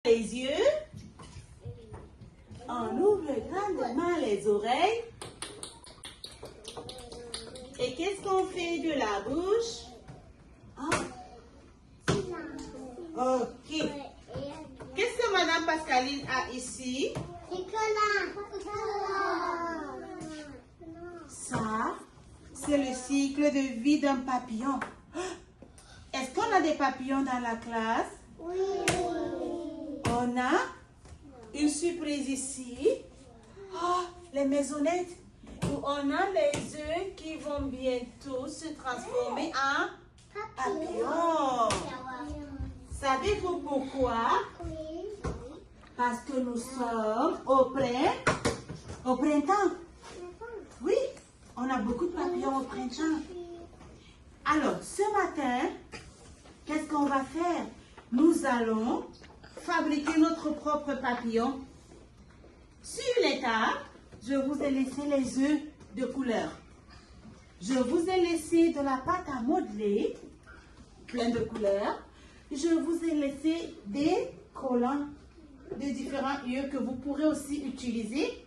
Les yeux. On ouvre grandement les oreilles. Et qu'est-ce qu'on fait de la bouche? Ok. Qu'est-ce que Madame Pascaline a ici? Ça, c'est le cycle de vie d'un papillon. Est-ce qu'on a des papillons dans la classe? Oui. On a une surprise ici. Oh, les maisonnettes. Où on a les œufs qui vont bientôt se transformer en papillons. Savez-vous pourquoi? Parce que nous sommes au printemps. Oui, on a beaucoup de papillons au printemps. Alors, ce matin, qu'est-ce qu'on va faire? Nous allons fabriquer notre propre papillon. Sur l'étape, je vous ai laissé les œufs de couleur. Je vous ai laissé de la pâte à modeler, plein de couleurs. Je vous ai laissé des collants de différents œufs que vous pourrez aussi utiliser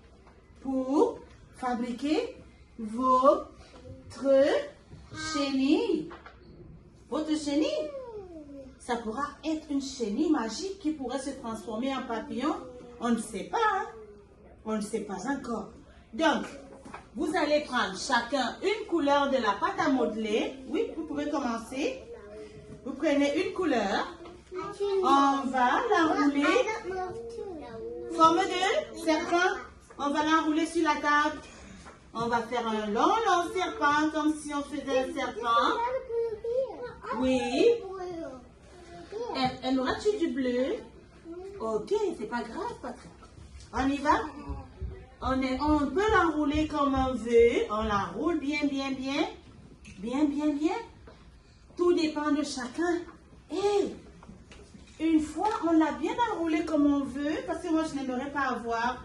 pour fabriquer votre chenille. Votre chenille, ça pourra être une chenille magique qui pourrait se transformer en papillon. On ne sait pas, hein? On ne sait pas encore. Donc, vous allez prendre chacun une couleur de la pâte à modeler. Oui, vous pouvez commencer. Vous prenez une couleur. On va l'enrouler. Forme de serpent. On va l'enrouler sur la table. On va faire un long serpent comme si on faisait un serpent. Oui. Elle aura-tu du bleu? Ok, c'est pas grave, Patrick. On y va? On peut l'enrouler comme on veut. On l'enroule bien. Tout dépend de chacun. Et une fois, on l'a bien enroulé comme on veut, parce que moi, je n'aimerais pas avoir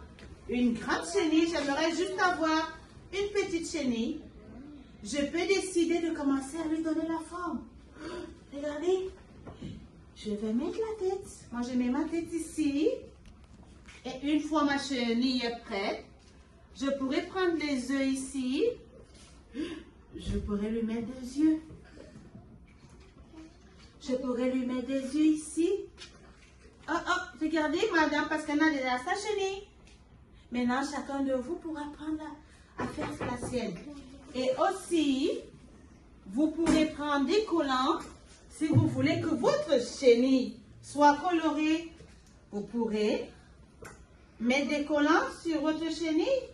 une grande chenille. J'aimerais juste avoir une petite chenille. Je peux décider de commencer à lui donner la forme. Regardez. Je vais mettre la tête. Moi, je mets ma tête ici. Et une fois ma chenille est prête, je pourrais prendre les œufs ici. Je pourrais lui mettre des yeux. Je pourrais lui mettre des yeux ici. Oh, regardez, madame, parce qu'elle a déjà sa chenille. Maintenant, chacun de vous pourra prendre à faire la sienne. Et aussi, vous pourrez prendre des collants. Si vous voulez que votre chenille soit colorée, vous pourrez mettre des collants sur votre chenille.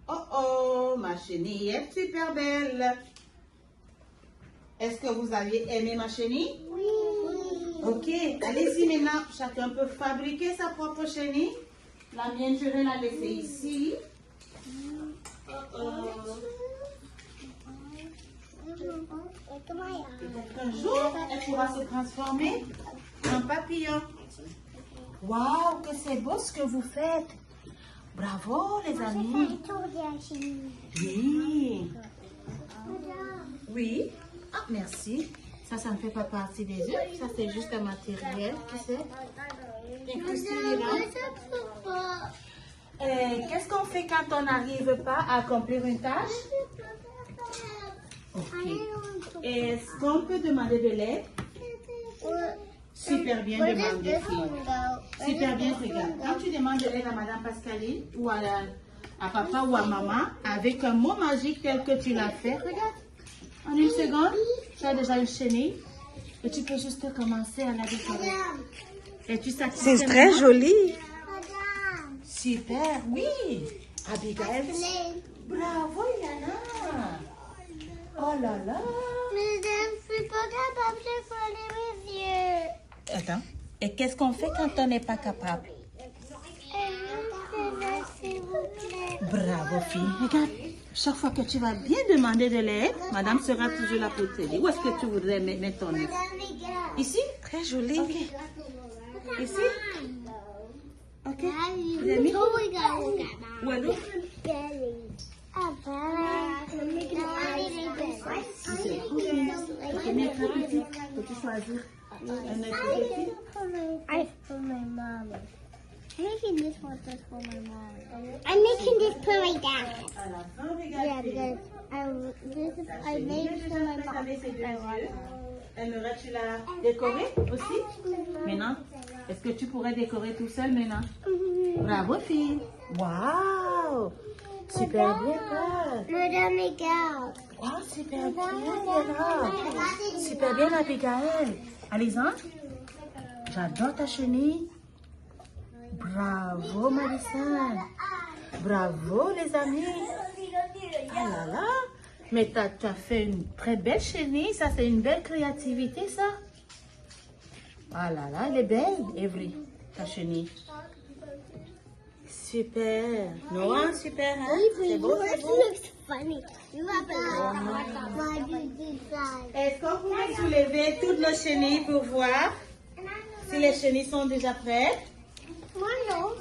Oh, ma chenille est super belle. Est-ce que vous avez aimé ma chenille? Oui. Ok, allez-y maintenant. Chacun peut fabriquer sa propre chenille. La mienne, je vais la laisser ici. Peut-être qu'un jour, elle pourra se transformer en papillon. Waouh, que c'est beau ce que vous faites. Bravo, les amis. Oui. Oui. Ah, merci. Ça ne fait pas partie des œufs. Ça, c'est juste un matériel, tu sais. Qu'est-ce qu'on fait quand on n'arrive pas à accomplir une tâche? Ok. Est-ce qu'on peut demander de l'aide? Super bien demandé, fille. Super bien, regarde. Quand tu demandes de l'aide à Madame Pascaline ou à papa ou à maman, avec un mot magique tel que tu l'as fait, regarde. En une seconde, tu as déjà une chenille et tu peux juste commencer à la décorer. Es-tu satisfaite? C'est très joli. Super, oui. Abigail. Bravo, Yana. Oh là là. Mais je ne suis pas capable de fermer mes yeux. Attends. Et qu'est-ce qu'on fait quand on n'est pas capable? S'il vous plaît. Bravo, fille. Regarde, chaque fois que tu vas bien demander de l'aide, madame sera toujours là pour t'aider. Où est-ce que tu voudrais mettre ton œuf? Ici? Très joli. Ok. Ici? Ok. Vous avez mis? Où est l'autre? C'est cool. Ok, mets un petit. Peux-tu choisir Un autre petit. I for my mom. I'm making this one just for my mom. I'm making this for my dad. À la fin, regarde. Yeah, because I made it for my mom. Avec ses deux yeux. Aimerais-tu la décorer aussi? Maintenant, est-ce que tu pourrais décorer tout seul maintenant? Bravo, fille. Waouh! Super bien, Paul. Madame Miguel. Wow, super bien, Léna. Super bien, Abigail. Alexandre, j'adore ta chenille. Bravo, Madison. Bravo, les amis. Ah là là. Mais tu as fait une très belle chenille. Ça, c'est une belle créativité, ça. Ah là là, elle est belle, Evry, ta chenille. Super. Noah, super, hein? C'est beau, c'est beau. Looks funny. You have why do you do that? Est-ce qu'on pourrait soulever toutes nos chenilles pour voir si les chenilles sont déjà prêtes? One, no.